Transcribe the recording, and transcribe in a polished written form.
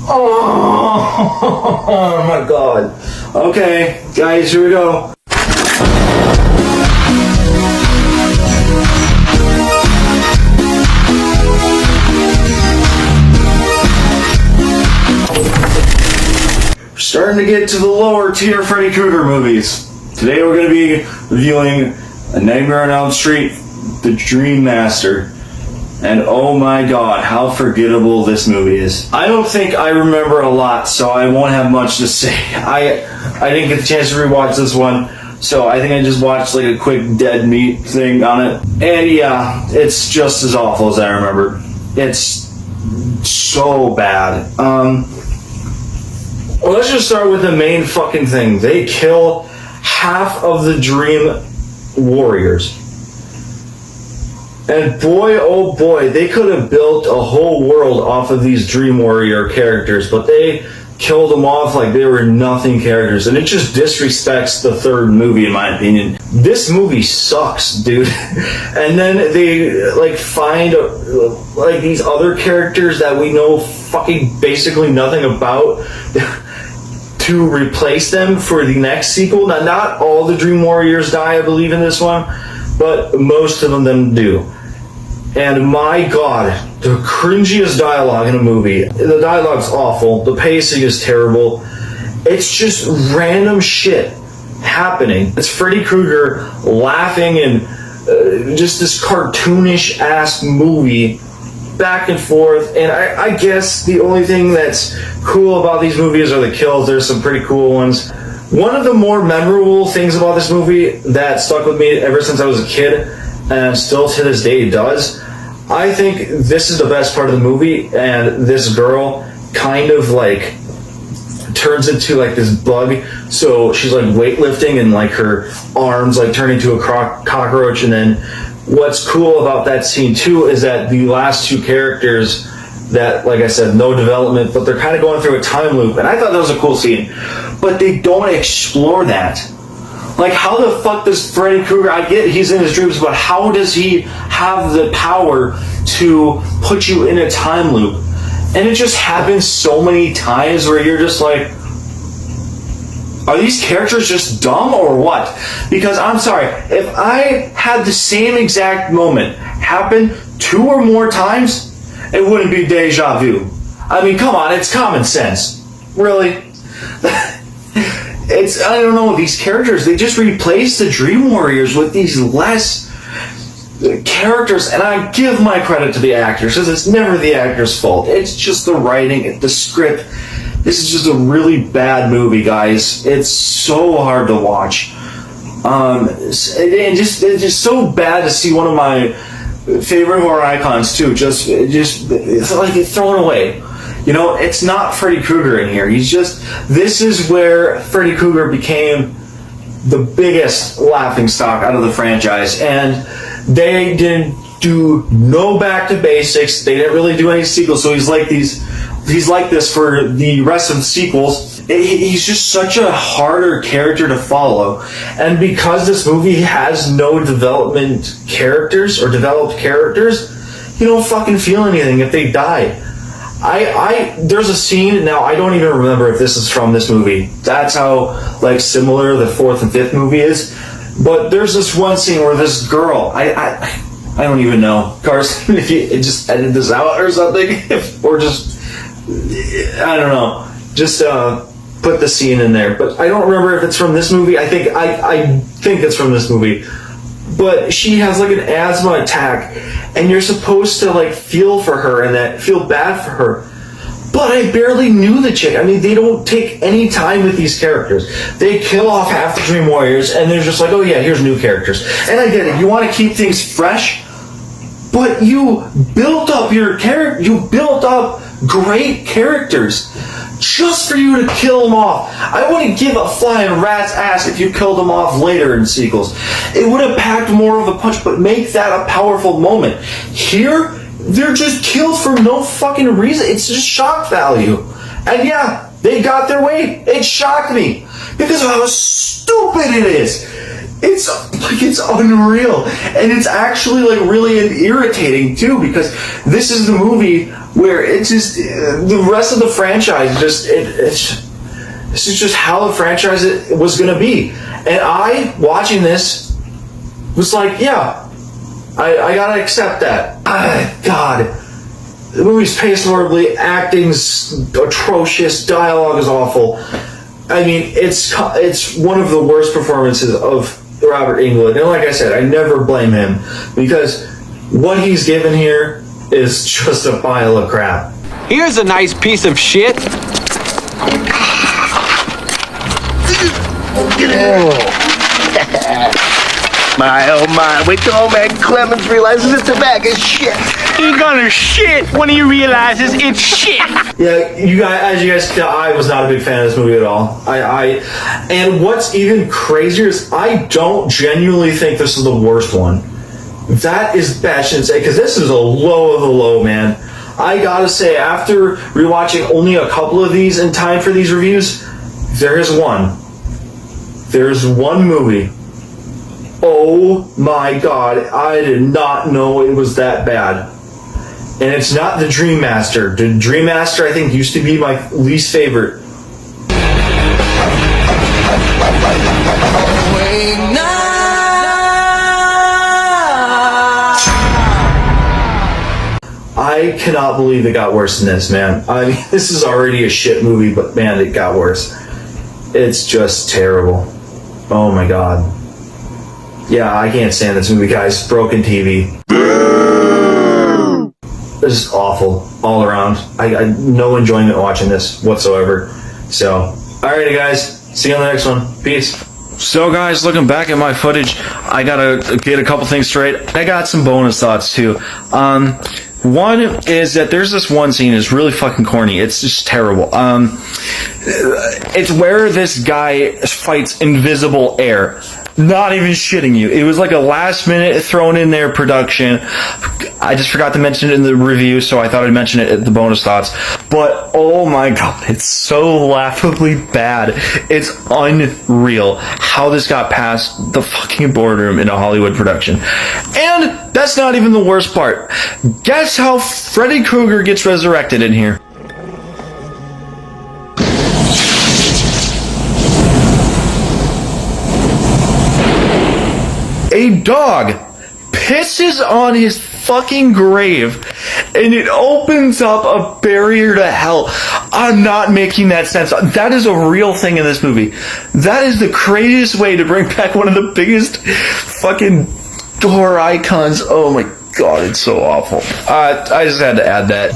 Oh my god. Okay, guys, here we go. We're starting to get to the lower tier Freddy Krueger movies. Today we're going to be reviewing A Nightmare on Elm Street, The Dream Master. And oh my god, how forgettable this movie is. I don't think I remember a lot, so I won't have much to say. I didn't get the chance to rewatch this one, so I think I just watched like a quick dead meat thing on it. And yeah, it's just as awful as I remember. It's so bad. Well, let's just start with the main fucking thing. They kill half of the Dream Warriors. And boy, oh boy, they could have built a whole world off of these Dream Warrior characters, but they killed them off like they were nothing characters, and it just disrespects the third movie in my opinion. This movie sucks, dude. And then they like find like these other characters that we know fucking basically nothing about to replace them for the next sequel. Now, not all the Dream Warriors die, I believe, in this one, but most of them do. And my god, the cringiest dialogue in a movie. The dialogue's awful, the pacing is terrible. It's just random shit happening. It's Freddy Krueger laughing in just this cartoonish ass movie back and forth. And I guess the only thing that's cool about these movies are the kills. There's some pretty cool ones. One of the more memorable things about this movie that stuck with me ever since I was a kid, and still to this day does, I think this is the best part of the movie, and this girl kind of like turns into like this bug, so she's like weightlifting and like her arms like turn into a cockroach. And then what's cool about that scene too is that the last two characters that, like I said, no development, but they're kind of going through a time loop, and I thought that was a cool scene, but they don't explore that. Like, how the fuck does Freddy Krueger, I get he's in his dreams, but how does he have the power to put you in a time loop? And it just happens so many times where you're just like, are these characters just dumb or what? Because I'm sorry, if I had the same exact moment happen 2 or more times, it wouldn't be deja vu. I mean, come on, it's common sense. Really? I don't know, these characters, they just replace the Dream Warriors with these less characters, and I give my credit to the actors, because it's never the actors' fault. It's just the writing, the script. This is just a really bad movie, guys. It's so hard to watch. It's just so bad to see one of my favorite horror icons, too, just it's like it's thrown away. You know, it's not Freddy Krueger in here. This is where Freddy Krueger became the biggest laughingstock out of the franchise. And they didn't do no back to basics. They didn't really do any sequels. So he's like this for the rest of the sequels. He's just such a harder character to follow. And because this movie has no developed characters, you don't fucking feel anything if they die. There's a scene, now I don't even remember if this is from this movie. That's how like similar the 4th and 5th movie is. But there's this one scene where this girl, I don't even know, Carson, if you just edit this out or something, or just, I don't know, just put the scene in there. But I don't remember if it's from this movie. I think it's from this movie. But she has like an asthma attack, and you're supposed to like feel for her and feel bad for her. But I barely knew the chick. I mean, they don't take any time with these characters. They kill off half the Dream Warriors, and they're just like, oh yeah, here's new characters. And I get it, you want to keep things fresh, but you built up your character. You built up great characters just for you to kill them off. I wouldn't give a flying rat's ass if you killed them off later in sequels. It would have packed more of a punch, but make that a powerful moment. Here, they're just killed for no fucking reason. It's just shock value. And yeah, they got their way. It shocked me because of how stupid it is. it's unreal, and it's actually like really irritating too, because this is the movie where it's just the rest of the franchise this is just how the franchise was going to be, and I watching this was like, yeah, I gotta accept that. God, the movie's paced horribly, acting's atrocious, dialogue is awful. I mean, it's one of the worst performances of Robert Englund, and like I said, I never blame him, because what he's given here is just a pile of crap. Here's a nice piece of shit. My oh my, wait till old man Clemens realizes it's a bag of shit. He's gonna shit when he realizes it's shit. Yeah, you guys, as you guys can tell, I was not a big fan of this movie at all. And what's even crazier is I don't genuinely think this is the worst one. That is batshit insane, because this is a low of the low, man. I gotta say, after rewatching only a couple of these in time for these reviews, there's one movie. Oh my god, I did not know it was that bad. And it's not The Dream Master. The Dream Master, I think, used to be my least favorite. I cannot believe it got worse than this, man. I mean, this is already a shit movie, but man, it got worse. It's just terrible. Oh my god. Yeah, I can't stand this movie, guys. Broken TV. It's just awful all around. I no enjoyment watching this whatsoever. So, alrighty guys, see you on the next one. Peace. So guys, looking back at my footage, I gotta get a couple things straight. I got some bonus thoughts too. One is that there's this one scene that's really fucking corny. It's just terrible. It's where this guy fights invisible air. Not even shitting you. It was like a last minute thrown in there production. I just forgot to mention it in the review, so I thought I'd mention it at the bonus thoughts. But oh my god, it's so laughably bad. It's unreal how this got past the fucking boardroom in a Hollywood production. And that's not even the worst part. Guess how Freddy Krueger gets resurrected in here? A dog pisses on his fucking grave and it opens up a barrier to hell. I'm not making that sense. That is a real thing in this movie. That is the craziest way to bring back one of the biggest fucking horror icons. Oh my god, it's so awful. I just had to add that.